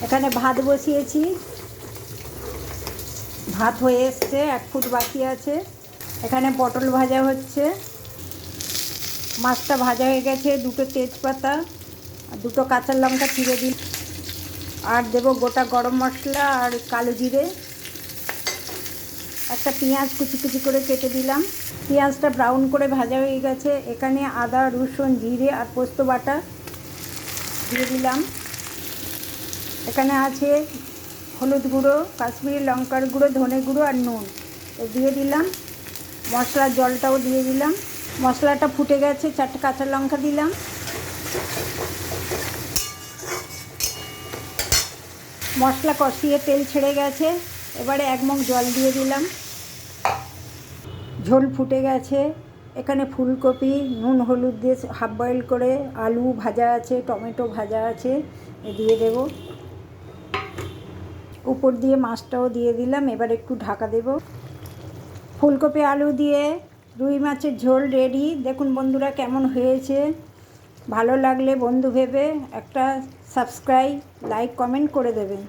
এখানে ভাত বসিয়েছি, ভাত হয়ে এসছে, 1 ফুট বাকি আছে। এখানে পটল ভাজা হচ্ছে, মাছটা ভাজা হয়ে গেছে। 2টো তেজপাতা আর 2টো কাঁচা লঙ্কা চিড়ে দিই, আর দেবো গোটা গরম মশলা আর কালো জিরে। একটা পেঁয়াজ কুচি কুচি করে কেটে দিলাম। পেঁয়াজটা ব্রাউন করে ভাজা হয়ে গেছে। এখানে আদা, রসুন, জিরে আর পোস্ত বাটা দিয়ে দিলাম। এখানে আছে হলুদ গুঁড়ো, কাশ্মীরি লঙ্কার গুঁড়ো, ধনে গুঁড়ো আর নুন দিয়ে দিলাম। মশলার জলটাও দিয়ে দিলাম। মশলাটা ফুটে গেছে, 4টে কাঁচা লঙ্কা দিলাম। মশলা কষিয়ে তেল ছেড়ে গেছে, এবারে 1 মগ জল দিয়ে দিলাম। ঝোল ফুটে গেছে। এখানে ফুলকপি নুন হলুদ দিয়ে হাফ বয়েল করে, আলু ভাজা আছে, টমেটো ভাজা আছে, দিয়ে দেব। উপর দিয়ে মাছটাও দিয়ে দিলাম। এবার একটু ঢাকা দেব। ফুলকপি আলু দিয়ে রুই মাছের ঝোল রেডি। দেখুন বন্ধুরা কেমন হয়েছে। ভালো লাগলে বন্ধু ভেবে একটা সাবস্ক্রাইব, লাইক, কমেন্ট করে দেবেন।